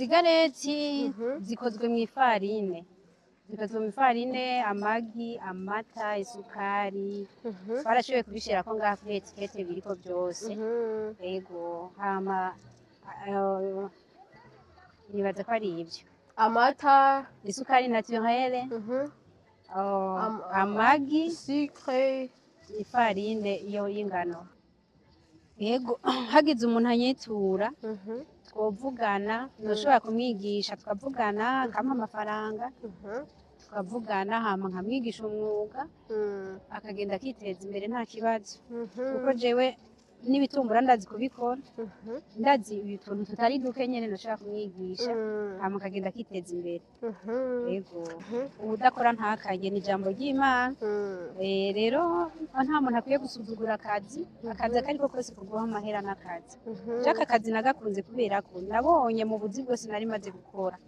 izi gareti Mhm. zikozwe mu ifarine. Zikozwe mu ifarine, amagi, amata, isukari. Mhm. Twarashoboye kubishirako ngaha kuri etikete biriko byose. Mhm. Yego, hama nibaza ko ari ivyo. Amata. Isukari naturelle, Mhm. amagi, Sucre. ifarine iyo y'ingano. Yego, hagize umuntu anyitura Mhm. twovugana, noshobora kumwigisha tukavugana, akampa amafaranga, Mhm. tukavugana hama nkamwigisha umwuga akagenda akiteza imbere nta kibazo. Kuko jewe n'ibitumbura ndazi kubikora, ndazi utuntu tutari duke nyene noshobora kumwigisha hama akagenda akiteza imbere. Yego, uwudakora ntakarye ni ijambo ry'Imana. Rero nta muntu akwiye gusuzugura akazi akariko kose kuguha amahera n'akazi. Je aka kazi nagakunze kubera ko nabonye mu buzi bwose nari maze gukora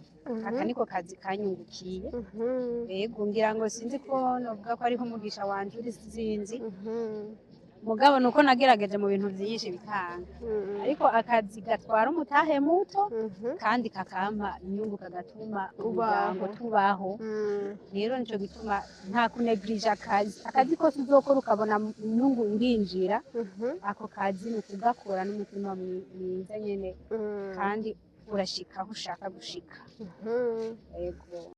aka niko kazi kanyungukiye. Yego, ngira ngo sinzi ko novuga ko ariho umugisha wanje uri, sinzi mugabo nuko nagerageje mu bintu vyinshi bikanga, ariko akazi gatwara umutahe muto kandi kakampa inyungu kagatuma umuryango tubaho. Rero nico gituma nta kunegirija akazi kose uzokora ukabona inyungu irinjira, ako kazi ni ukugakora n'umutima mwiza nyene kandi urashika aho ushaka gushika. Yego.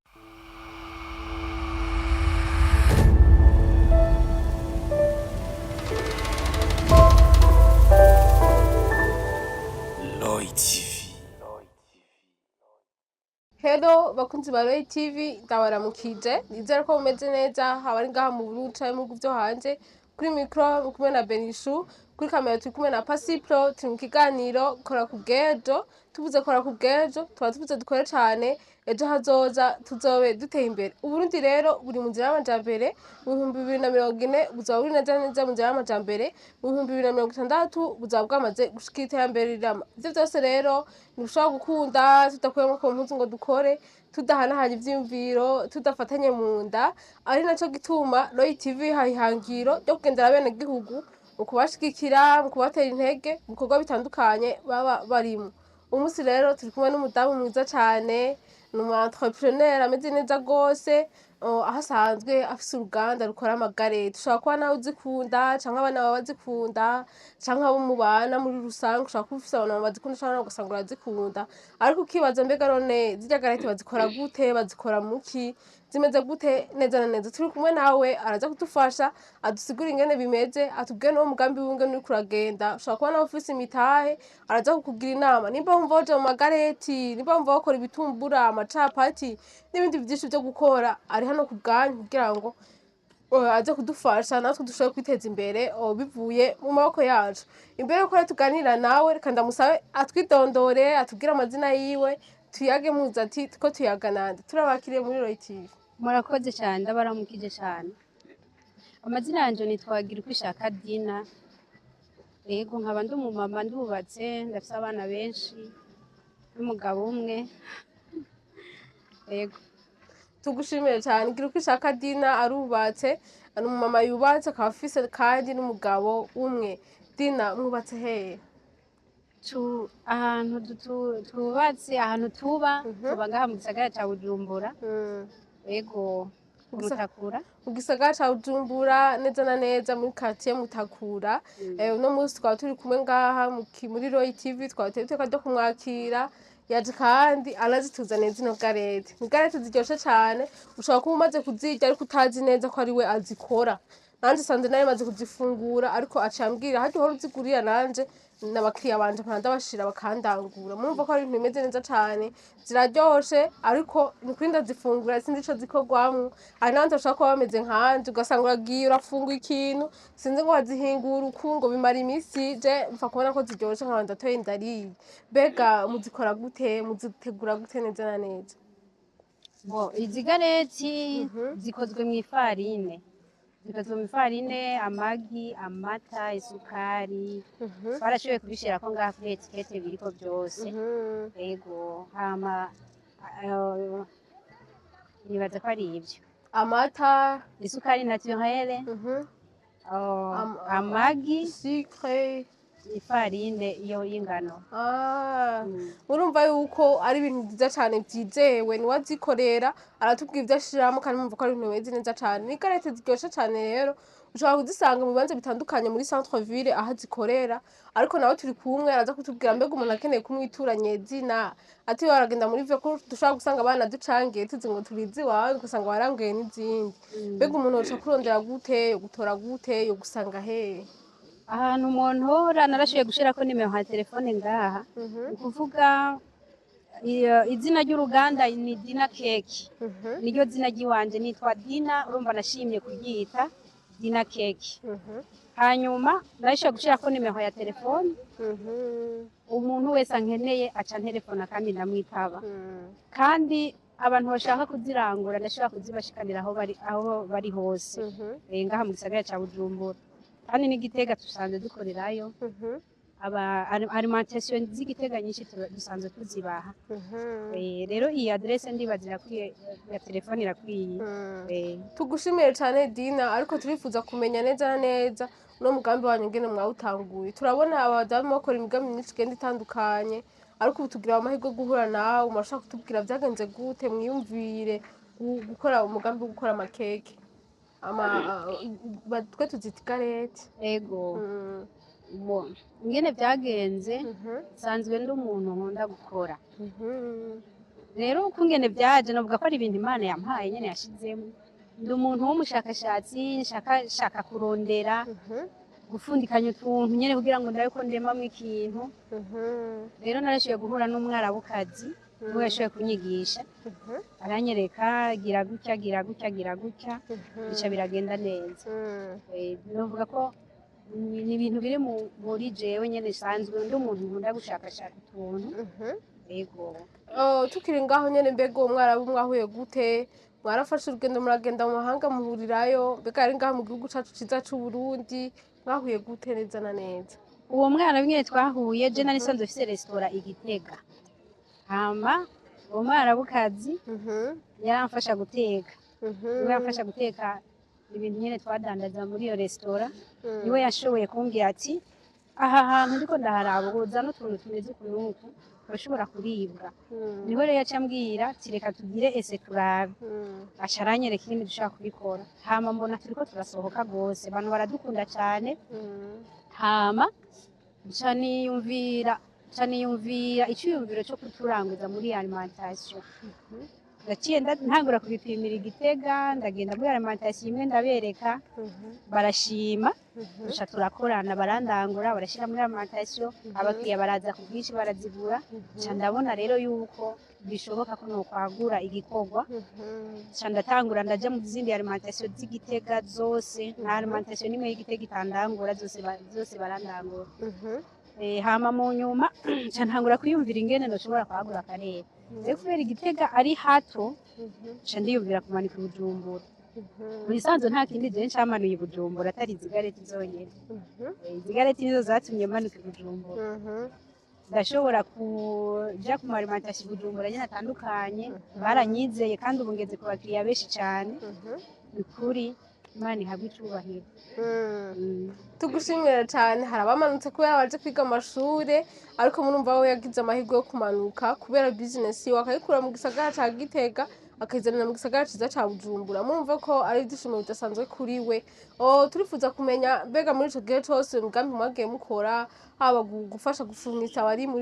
Roy TV. Hello bakunzi ba Roy TV, ndabaramukije. Nizere ko mumeze neza, haba ari ngaha mu Burundi canke mu bihugu vyo hanze. Kuri micro muri kumwe na Benishu, kuri kamera turi kumwe na Pasipro. Turi mu kiganiro kora ku bw'ejo. Tuvuze kora ku bw'ejo tuba tuvuze dukore cane, ejo hazoza tuzobe duteye imbere. Uburundi rero buri mu nzira y'amajambere. Mu 2040 buzaba buri neza neza mu nzira y'amajambere. Mu 2060 buzaba bwamaze gushika iterambere rirama. Ivyo vyose rero ntidushobora gukunda tudakuyemwo ku mpuzu ngo dukore, tudahanahanye ivyiyumviro, tudafatanye mu nda. Ari naco gituma Roy TV ihaye ihangiro ryo kugendera abenegihugu mu kubashigikira, mu kubatera intege mu bikorwa bitandukanye baba barimwo. Uyu musi rero turi kumwe n'umudamu mwiza cane, ni umu entrepreneur ameze neza gose, aho asanzwe afise uruganda rukora amagareti. Ushobora kuba nawe uzikunda canke abana bawe bazikunda canke abo mubana muri rusange, ushobora kuba ufise abantu bazikunda canke nawe ugasanga urazikunda, ariko ukibaza mbega none zirya gareti bazikora gute, bazikora muki, zimeze gute neza na neza. Turi kumwe nawe araza kudufasha adusigurire ingene bimeze, atubwire n'uwo mugambi wiwe ingene uriko uragenda. Ushobora kuba nawe ufise imitahe araza kukugira inama, nimba wumva woja mu magareti, nimba wumva wokora ibitumbura, amacapati n'ibindi vyinshi vyo gukora, ari hano ku bwanyu kugira ngo aze kudufasha natwe dushobore kwiteza imbere bivuye mu maboko yacu. Imbere yuko rero tuganira nawe, reka ndamusabe atwidondore, atubwire amazina yiwe, tuyage muzi ati ko tuyaga nande. Turabakiriye muri Roy TV. Murakoze cyane, ndabaramukije cyane. Amazina yanje nitwa Girukishaka Dina. Yego, nkaba ndi umumama, ndubatse, ndafise abana benshi n'umugabo umwe. Yego. Tugushimire cyane. Girukishaka Dina arubatse, ni umumama yubatse, akaba afise kandi n'umugabo umwe. Dina, mwubatse hehe? Ahantu tubatse, ahantu tuba ngaha mu gisagara ca Bujumbura. Yego, Mutakura. Mu gisagara ca Bujumbura neza na neza muri quartier Mutakura. Uno musi twaba turi kumwe ngaha muri Roy TV, twaba iteka ryo kumwakira. Yaje kandi arazituzaniye zino gareti. Ni gareti ziryoshe cane, ushobora kuba umaze kuzirya ariko utazi neza ko ari we azikora. Nanje sanze nari maze kuzifungura, ariko aciye ambwira harya uhora uzigurira nanje n'abakiriya banje mpora ndabashira bakandangura. Murumva ko ari ibintu bimeze neza cane, ziraryoshe, ariko nukuri ndazifungura sinzi ico zikorwamwo. Hari n'abandi bashobora kuba bameze nkanje, ugasanga uragiye urafunga ikintu sinzi ngo wazihingura uku ngo bimara imisi, je mpfa kubona ko ziryoshe nkaba ndatoye ndariye. Mbega muzikora gute, muzitegura gute neza na neza? Izi gareti zikozwe mu ifarine. Zikozwe mu ifarine, amagi, amata, isukari. Twarashoboye kubishirako ngaha kuri etikete biriko byose. Yego, hama nibaza ko ari ivyo. Amata, isukari naturelle, amagi, sucre, ifarine iyo y'ingano. urumva yuko ari ibintu byiza cyane byizewe niwe azikorera aratubwira ibyo ashiramo kandi mwumva ko ari ibintu bimeze neza cyane n'ikarete ziryoshye cyane rero ushobora kuzisanga mu bibanza bitandukanye muri centre ville aho azikorera ariko nawe turi kumwe araza kutubwira mbega umuntu akeneye kumwituranye zina ati baragenda muri vyo ko dushobora gusanga abana ducangiye tuzi ngo turizi wawe ugasanga waranguye n'izindi mbega umuntu yoca kurondera gute yo gutora gute yo gusanga hehe ahantu umuntu hora narashoboye gushirako nimero ya telefone ngaha ukuvuga izina ry'uruganda ni Dina Cake niryo zina ry'iwanje nitwa Dina urumva nashimye kuryita Dina Cake hanyuma narashoboye gushirako nimero ya telefone umuntu wese ankeneye aca telefone kandi ndamwitaba kandi abantu bashaka kuzirangura ndashobora kuzibashikanira aho bari hose ngaha mu gisagara ca Bujumbura kandi n'Igitega dusanzwe dukorerayo alimentation z'Igitega nyinshi dusanzwe tuzibaha rero iyi adresse ndibaza irakwiye ya telefone irakwiye tugushimire cyane Dina ariko turifuza kumenya neza na neza no mugambi wanyu ngene mwawutanguye turabona abadamu bakora imigambi myinshi igenda itandukanye ariko ubu tugira amahirwe guhura nawe murashaka kutubwira byagenze gute mwiyumvire gukora umugambi wo gukora amakeke twe tuzita ikarete ego ingene byagenze nsanzwe ndi umuntu nkunda gukora rero uko ingene byaje navuga ko ari ibintu Imana yampaye nyene yashizemo ndi umuntu w'umushakashatsi nshaka kurondera gufundikanya utuntu nyene kugira ngo ndabe ko ndemamwo ikintu rero narashoboye guhura n'umwarabukazi niwe yashoboye kunyigisha aranyereka gira gutya gira gutya gira gutya bica biragenda neza navuga ko ni ibintu biri muri jewe nyene sanzwe ndi umuntu nkunda gushakashaka utuntu yego tukiri ngaho nyene mbega uwo mwarabu mwahuye gute mwarafashe urugendo muragenda mu mahanga muhurirayo mbega ari ngaho mu gihugu cacu ciza c'Uburundi mwahuye gute neza na neza uwo mwana nyene twahuye je nari sanzwe mfise restaurant Igitega hama uwo mwarabukazi yaramfasha guteka niwe yamfasha guteka ibintu nyene twadandaza muri iyo restaurant niwe yashoboye kumbwira ati aha hantu ndiko ndaharaba uza n'utuntu tumeze ukunuku urashobora kuribwa niho rero yacambwira ati reka tugire ese turabe aca aranyereka ingene dushobora kubikora hama mbona turiko turasohoka rwose abantu baradukunda cane hama nca niyumvira iciyumviro co kuturanguza muri alimentation ndaciye ntangura kubipimira Igitega ndagenda muri alimentation imwe ndabereka barashima duca turakorana barandangura barashira muri alimentation abakiriya baraza ku bwinshi barazigura nca ndabona rero yuko bishoboka ko nokwagura igikorwa nca ndatangura ndaja mu zindi alimentation z'Igitega zose nta alimentation nimwe y'Igitega itandangura zose barandangura hama mu nyuma nca ntangura kwiyumvira ingene noshobora kwagura akarere rero kubera Igitega ari hato nca ndiyumvira kumanika i Bujumbura mu bisanzwe nta kindi je ncamanuye i Bujumbura atari izigareti zonyene izigareti nizo zatumye manuka i Bujumbura ndashobora kuja ku alimentation i Bujumbura nyene atandukanye baranyizeye kandi ubu ngeze ku bakiriya benshi cane ukuri Imana ihabwe icubahiro tugushimira cyane hari abamanutse kubera baje kwiga amashure ariko murumva we yagize amahirwe yo kumanuka kubera business yiwe akayikura mu gisagara ca Gitega akayizanira mu gisagara ciza ca Bujumbura murumva ko ari ivyishimo bidasanzwe kuri we turifuza kumenya mbega muri ico gihe cose umugambi mwagiye mukora haba gufasha gufumisa abari mu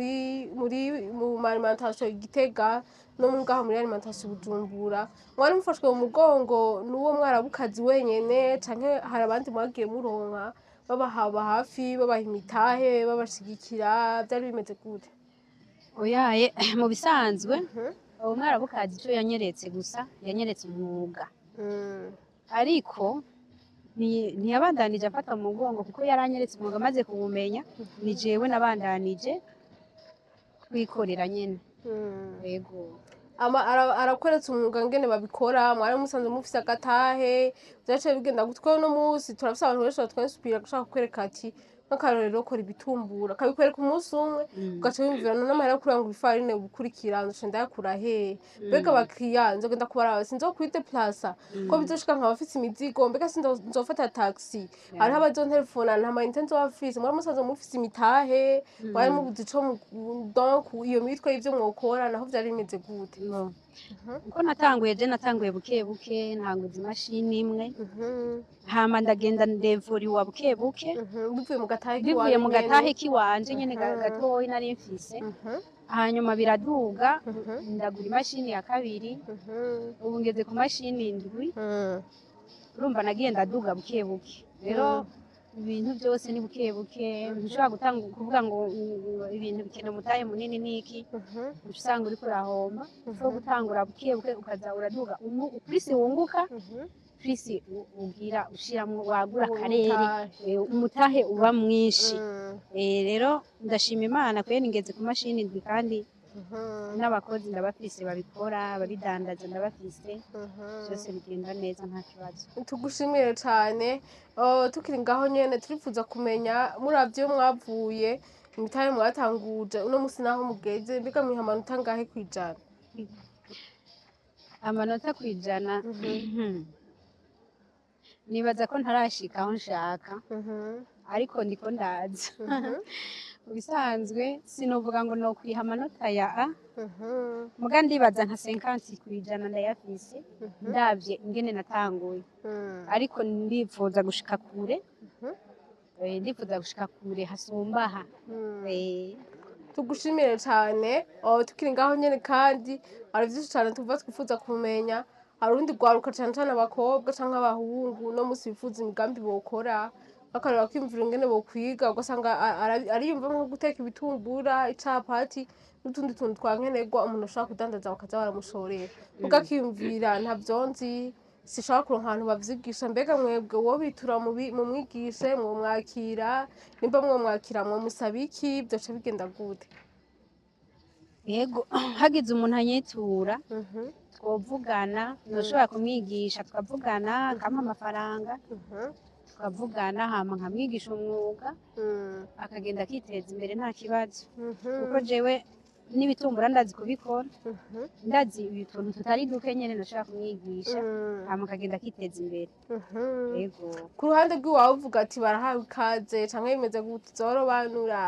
alimentation Gitega no muri ngaho muri alimentation Bujumbura mwari mufashwe mu mugongo n'uwo mwarabukazi wenyene canke hari abandi mwagiye muronka babahaba hafi babaha imitahe babashigikira byari bimeze gute oyaye mu bisanzwe uwo mwarabukazi ico yanyeretse gusa yanyeretse umwuga ariko ntiyabandanije afata mu mugongo kuko yaranyeretse umwuga maze kuwumenya ni jewe nabandanije kwikorera nyene yego arakweretse umwuga ngene babikora mwari musanze mufise agatahe vyaciye bigenda gute ko no musi turafise abantu benshi batwensupira gushaka kukwereka ati nk'akarorero ukora ibitumbura akabikwereka umunsi umwe ugaca wiyumvira n'amahera yo kurangura ifarine gukurikira nzoca ndayakura hehe mbega abakiriya nzogenda kubaraba sinzokwidepurasa ko bizoshika nkaba mfise imizigo mbega sinzofata taxi hariho abazontelefona nta mayinite nzoba mfise mwari musanzwe mufise imitahe mwari mubuze ico donc iyo mitwe y'ivyo mwokora naho vyari bimeze gute uko natanguye natanguye buke buke ntanguza imashini imwe hama ndagenda ndevuriwa buke buke bivuye mu gatahe kiwanje nyene gatoyi nari mfise hanyuma biraduga ndagura imashini ya kabiri ubu ngeze ku mashini indwi urumva nagiye ndaduga buke buke rero ibintu byose ni buke buke ntushobora gutanga kuvuga ngo ibintu bikene mutahe munini niki usanga uri kurahomba so gutangura buke buke ukaza uraduga uprisi wunguka prisi ugira ushiramwo wagura akarere umutahe uba mwinshi rero ndashima Imana kwe ningeze ku mashini ndwi kandi n'abakozi ndabafise babikora babidandaza ndabafise byose bigenda neza nta kibazo tugushimire cyane tukiri ngaho nyene turifuza kumenya muravyo mwavuye imitahe mwatanguje uno musi naho mugeze mbega mwiha amanota angahe kwijana amanota kwijana nibaza ko ntarashika aho nshaka ariko ndiko ndaza ubisanzwe sinovuga ngo no kwiha amanota ya A muga ndibaza nka 50 kwijana ndayafise ndavye ingene natanguye ariko ndifuza gushika kure ndifuza gushika kure hasumbaha tugushimire cyane tukiri ngaho nyene kandi ari vyinshi cyane tuva twifuza kumenya hari urundi rwaruka cyane cyane abakobwa canke abahungu no musi bifuza imigambi bokora bakareba kwimvira ingene bokwiga ugasanga ariyumva nko guteka ibitumbura icapati n'utundi tuntu twankenerwa umuntu ashobora kudandaza bakaza baramushorera ugakiyumvira ntavyonzi sishaka kuronka ahantu bavyigisha mbega mwebwe wobitura mu mwigishe mwomwakira nimba mwomwakira mwomusaba iki vyoca bigenda gute yego hagize umuntu anyitura twovugana ntushobora kumwigisha tukavugana akampa amafaranga tukavugana hama nkamwigisha umwuga akagenda akiteza imbere nta kibazo kuko jewe n'ibitumbura ndazi kubikora ndazi ibintu tutari duke nyene nashaka kumwigisha hama akagenda akiteza imbere yego ku ruhande rw'iwawe uvuga ati barahawe ikaze canke bimeze gute uzorobanura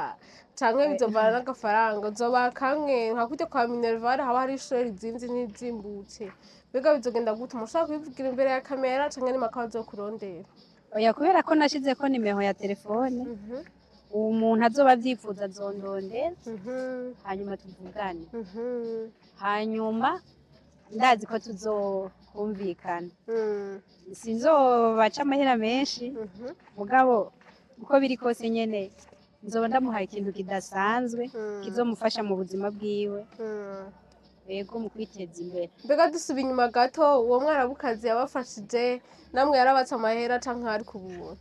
canke bizovana n'agafaranga uzoba kamwe nka kurya kwa Minerval haba hari ishure rizimvye n'izimbutse mbega bizogenda gute mushaka kubivugira imbere ya kamera canke ni makawa azokurondera oya kubera ko nashizeko nimero ya telefone umuntu azoba avyifuza azondondera hanyuma tuvugane hanyuma ndazi ko tuzokumvikana sinzobaca amahera menshi mugabo uko biri kose nyene nzoba ndamuhaye ikintu kidasanzwe kizomufasha mu buzima bwiwe yego mu kwiteza imbere mbega dusuba inyuma gato uwo mwarabukazi yabafashije namwe yarabatse amahera canke ari ku buntu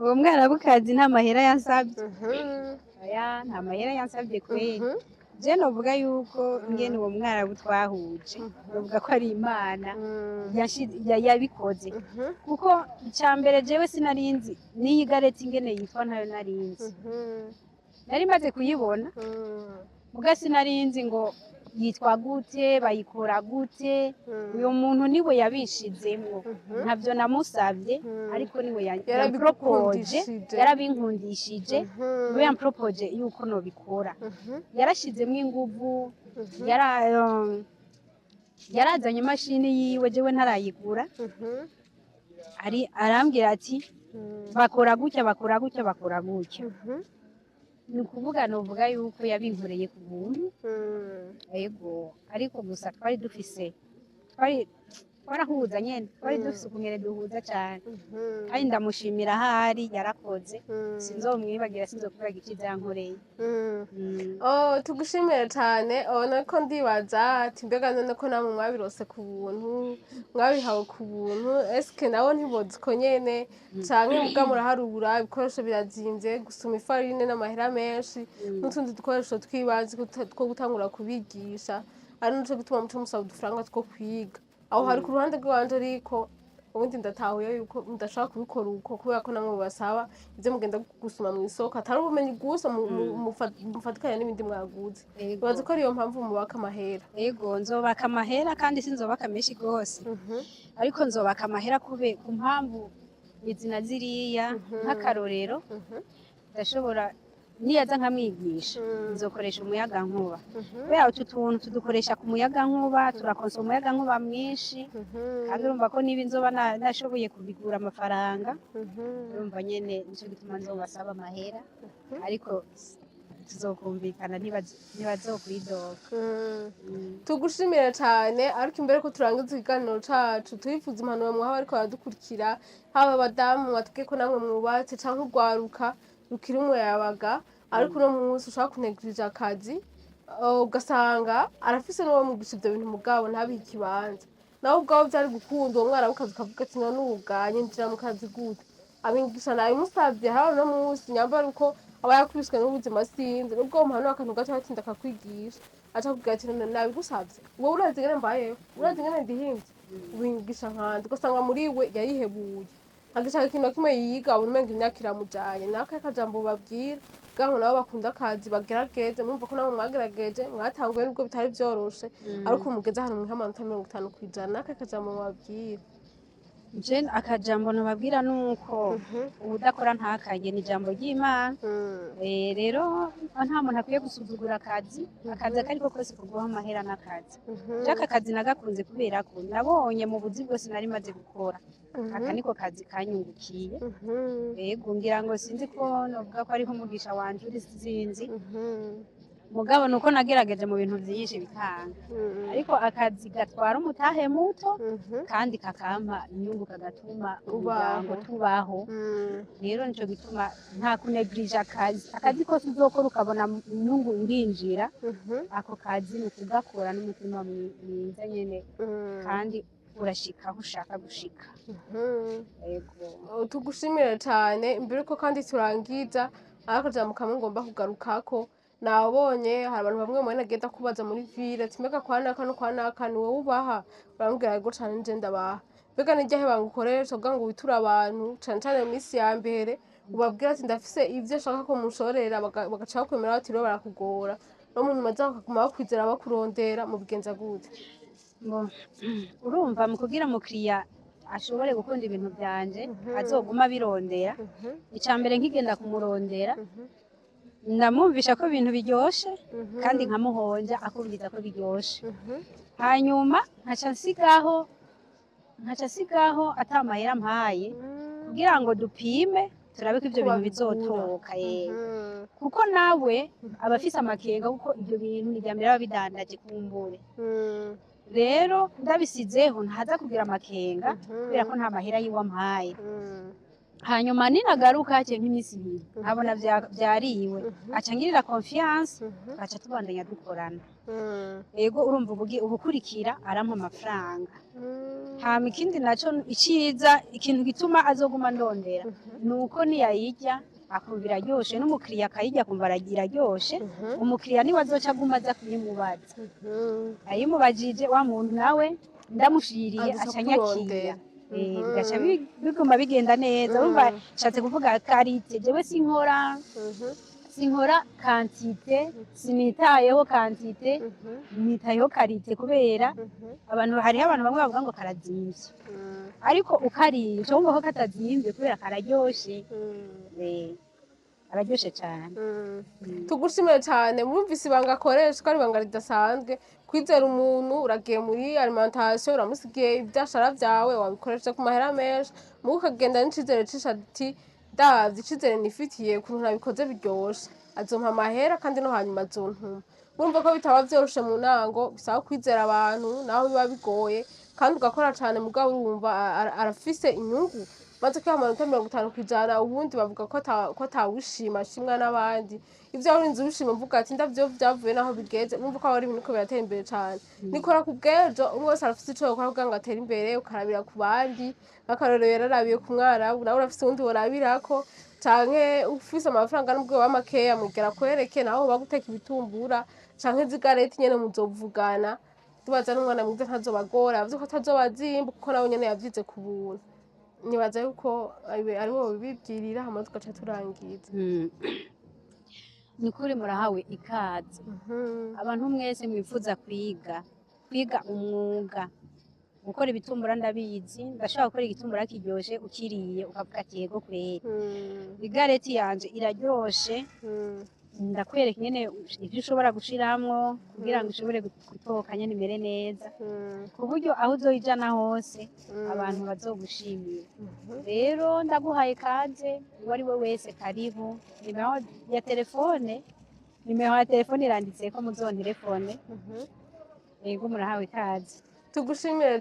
uwo mwarabukazi nta mahera yansabye oya nta mahera yansabye kweli je novuga yuko ngene uwo mwarabu twahuje novuga ko ari Imana yabikoze kuko icambere jewe sinarinzi niyi gareti ingene yitwa ntayo narinzi nari maze kuyibona muga sinarinzi ngo yitwa gute bayikora gute uyo muntu niwe yabishizemwo ntavyo namusavye ariko niwe yarabinkundishije niwe yampropoje yuko nobikora yarashizemwo inguvu yarazanye imashini yiwe jewe ntarayigura arambwira ati bakora gutya bakora gutya bakora gutya ni ukuvuga novuga yuko yabinkoreye ku buntu yego ariko gusa twari dufise twarahuza nyene twari dufise ukungene duhuza cane kandi ndamushimira ahari yarakoze sinzomwibagira sinzokwibagira iciza yankoreye tugushimire cane nako ndibaza ati mbega none ko namwe mwabirose ku buntu mwabihawe ku buntu eske nabo ntibozi ko nyene canke muga muraharura ibikoresho birazimvye gusuma ifarine n'amahera menshi n'utundi dukoresho twibanze two gutangura kubigisha ari naco gituma muco musaba udufaranga two kwiga aho hari ku ruhande rw'iwanje ariko ubundi ndatahuye yuko mudashobora kubikora uko kubera ko namwe mubasaba ivyo mugenda gusuma mw'isoko atari ubumenyi gusa mufatikanya n'ibindi mwaguze bibaza ko ariyo mpamvu mubaka amahera ego nzobaka amahera kandi sinzobaka menshi gose ariko nzobaka amahera ku mpamvu izina ziriya nk'akarorero ndashobora niyaza nkamwigisha nzokoresha umuyagankuba kubera utu tuntu tudukoresha ku muyagankuba turakonsoma umuyagankuba mwinshi kandi urumva ko niba nzoba nashoboye kubigura amafaranga urumva nyene nico gituma nzobasaba amahera ariko tuzokumvikana ntibazokwidoga tugushimire cyane ariko imbere ko turangiza ikiganiro cacu turifuza impanuro mwaha bariko baradukurikira haba abadamu mwatubwiye ko namwe mwubatse canke urwaruka rukiri umuyabaga ariko uno munsi ushaka kunegirija akazi ugasanga arafise n'uwo mwigisha ivyo bintu mugabo ntabihe ikibanza nawe ubwawe vyari gukunda uwo mwana w'ukazi ukavuga ati none ubuganye njira mu kazi gute abigisha nabimusavye haba uno munsi nyambara uko aba yakubiswe n'ubuzima sinzi nubwo umuhanura akantu gato atinda akakwigisha aca kubwira ati none nabigusavye wowe urazi ingene mbayeho urazi ingene ndihimvye ubigisha nkandi ugasanga muri we yarihebuye agashaka ikintu na kimwe yiga abona umenga imyaka iramujanye nako akajambo babwira kugira ngo nabo bakunda akazi bagerageze mwumva ko nabo mwagerageje mwatanguye nubwo bitari vyoroshe ariko mugeze ahantu mwiha amanota 50% nako akajambo babwira je akajambo nababwira nuko ubudakora ntakarye ni ijambo ry'Imana rero nta muntu akwiye gusuzugura akazi akariko kose kuguha amahera n'akazi aka kazi nagakunze kubera ko nabonye mu buzi bwose nari maze gukora aka niko kazi kanyungukiye yego ngira ngo sinzi ko novuga ko ariho umugisha wanje uri sinzi mugabo nuko nagerageje mu bintu vyinshi bikanga ariko akazi gatwara umutahe muto kandi kakampa inyungu kagatuma umuryango tubaho rero nico gituma nta kunegirija akazi kose uzokora ukabona inyungu irinjira ako kazi ni ukugakora n'umutima mwiza nyene kandi urashika aho ushaka gushika tugushimire cane imbere ko kandi turangiza ariko jambo kamwe ngomba kugarukako nabonye hari abantu bamwe mwene agenda kubaza muri ville ati mbega kwa naka no kwa naka ni wowe ubaha barambwira ngo cane nje ndabaha mbega nijyahe bangukoresha kugira ngo witure abantu cane cane mu minsi ya mbere ubabwira ati ndafise ivyo nshaka ko mushorera bagaca bakwemera bati rero barakugora no mu nyuma zaho bakaguma bakwizera bakurondera mu bigenza gute urumva mu kugira umukiriya ashobore gukunda ibintu vyanje azoguma birondera icambere nkigenda kumurondera ndamwumvisha ko ibintu biryoshe kandi nkamuhonja akumviza ko biryoshe hanyuma nkaca nsigaho ata mahera mpaye kugira ngo dupime turabe ko ivyo bintu bizotoka kuko nawe aba afise amakenga kuko ivyo bintu ni mbere aba bidandaje kumbure rero ndabisizeho ntaza kugira amakenga kubera ko nta mahera yiwe ampaye hanyuma ninagaruka haciye nk'iminsi ibiri nkabona vyariwe aca ngirira confiance aca tubandanya dukorana yego urumva ubukurikira arampa amafaranga hama ikindi naco iciza ikintu gituma azoguma ndondera nuko niyayirya akumva iraryoshe n'umukiriya akayirya akumva iraryoshe umukiriya niwe azoca aguma aza kuyimubaza ayimubajije wa muntu nawe ndamushiriye aca anyakira bigaca biguma bigenda neza urumva nshatse kuvuga karite jewe sinkora kantite sinitayeho kantite nitayeho karite kubera hariho abantu bamwe bavuga ngo karazimvye ariko ukariye uca wumva ko katazimvye kubera kararyoshe araryoshe cane tugushimire cane murumvise ibanga akoresha ko ari ibanga ridasanzwe kwizera umuntu uragiye muri alimentation uramusigiye ivyashara vyawe wabikoresha ku mahera menshi mugo ukagenda n'icizere c'ishati ndavye icizere nifitiye ukuntu nabikoze biryoshe azompa amahera kandi no hanyuma azontuma urumva ko bitaba vyoroshe mu ntango bisaba kwizera abantu naho biba bigoye kandi ugakora cane mugabo urumva arafise inyungu maze ko amanota 50% ubundi bavuga ko atawushima shimwa n'abandi ivyo urinze ubishima mvuga ati ndavyo vyavuye naho bigeze numva ko ari ibintu ko biratera imbere cane nikora ku bwejo umwe wese arafise ico gukora kugira ngo atere imbere ukarabira ku bandi nk'akarorero yararabiye ku mwarabu nawe urafise uwundi worabirako canke ufise amafaranga n'ubwo w'amakeya mugera kwereke naho baguteka ibitumbura canke zigareti nyene muzovugana tubaza n'umwana mwiza ntazobagora yavuze ko atazobazimba kuko nawe nyene yavyize ku buntu nibaza yuko aribo bibibwirira hama tugaca turangiza ni kuri murahawe ikaze abantu mwese mwifuza kwiga umwuga gukora ibitumbura ndabizi ndashaka gukora igitumbura kiryoshe ukiriye ukavuga ati yego kweri igareti yanje iraryoshe ndakwereka nyene ivyo ushobora gushiramwo kugira ngo ushobore gutoka nyene imere neza ku buryo aho uzoyijana hose abantu bazogushimira rero ndaguhaye kaze uwo ari we wese karibu nimero ya telefone iranditseko muzontelefone yego murahawe kaze tugushimire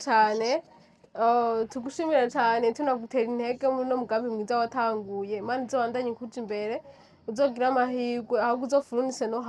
cyane tunagutera intege muri no mugambi mwiza watanguye Imana izobandanye kuja imbere uzogira amahirwe ahubwo uzofurunise no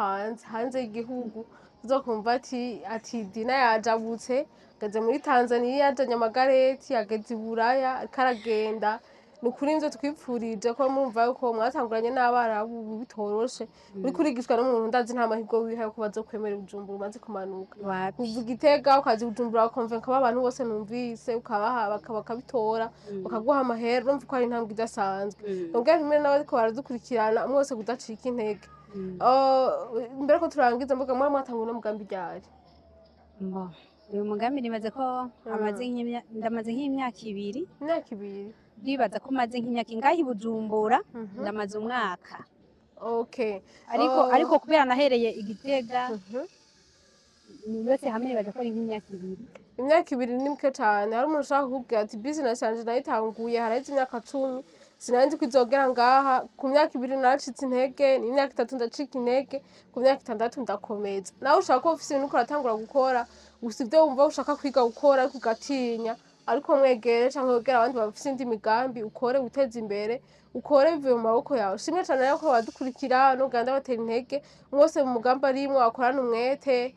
hanze y'igihugu uzokumva ati Dina yajabutse ageze muri Tanzania yajanye amagareti ageze i Buraya ariko aragenda ni ukuri nivyo twipfurije ko murumva yuko mwatanguranye n'abarabu bitoroshe uri kurigishwa n'umuntu ndazi nta mahirwe wihaye ko bazokwemera Bujumbura umaze kumanuka uvuga Itega ukazi Bujumbura ukonvenka abantu bose numvise ukabaha bakabitora bakaguha amahera urumva ko ari intambwe idasanzwe nubwo rimwe n'abariko baradukurikirana umwe wese kudacika intege mbere ko turangiza mvuga mwatanguye n'umugambi ryari uyu mugambi nibaze ko ndamaze nk'imyaka ibiri ndibaza ko maze nk'imyaka ingahe Bujumbura ndamaze umwaka ariko kubera nahereye Igitega yose hamwe nibaza ko ari imyaka ibiri ni mike cyane hari umuntu ushaka kukubwira ati business yanje nayitanguye haraheze imyaka 10 sinanzi ko izogera ngaha ku myaka 2 naracitse intege ni imyaka 3 ndacika intege ku myaka 6 ndakomeza nawe ushaka ko ufise ibintu uko uratangura gukora gusa ivyo wumva ushaka kwiga gukora ariko ugatinya ariko mwegere canke wegera abandi bafise indi migambi ukore uteze imbere ukore bivuye mu maboko yawe shimwe cane rero ko badukurikira no ganda batera intege mwose mu mugambi arimwe akorana umwete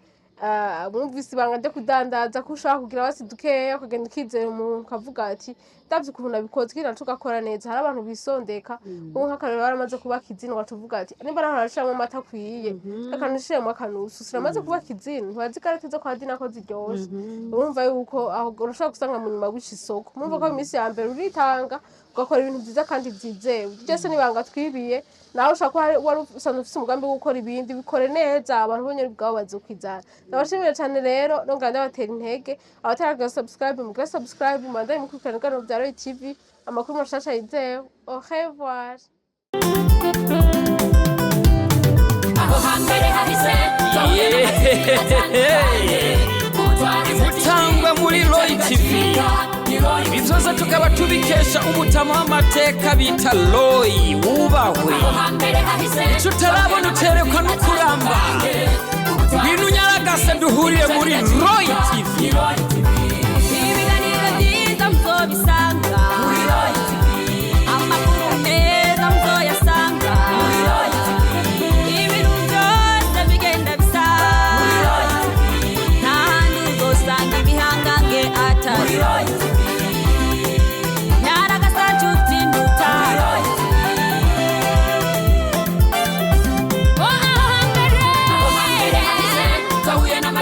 mwumvise ibanga ryo kudandaza ko ushaka kugira basi dukeya ukagenda ukizera umuntu ukavuga ati ndavye ukuntu nabikoze kira tugakora neza hari abantu bisondeka ubu nk'akarero baramaze kubaka izina batuvuga ati nimba naho arashiramo amata akwiye akanishiramo akanusu siramaze kubaka izina ntibazi karete zo kwa Dina ko ziryoshe urumva yuko aho urashaka gusanga mu nyuma w'isoko mumva ko iminsi ya mbere uritanga ugakora ibintu byiza kandi byizewe byose nibanga twibiye nawe ushaka wari usanzwe ufite umugambi wo gukora ibindi bikore neza abantu bonyine bwabo bazokwizana ndabashimira cyane rero nonganda batera intege abataraga subscribe mandanye mukurikirana gano bya Roy TV amakuru mashasha yizewe au revoir aho hambere hahise imutangwe muri Roy TV bizoza tukaba tubikesha umutama w'amateka bita Roy wubahwe ico utarabona uterekwa n'ukuramba ibintu nyaragase duhuriye muri Roy TV ibiganiro byiza muzobisanga muri Roy TV amakuru meza muzoyasanga muri Roy TV ibintu byose bigenda bisa muri Roy TV n'ahandi uzosanga ibihangange atari Roy TV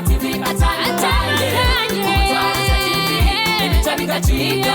TV atandukanye, kutwara TV, ibica bigaciga,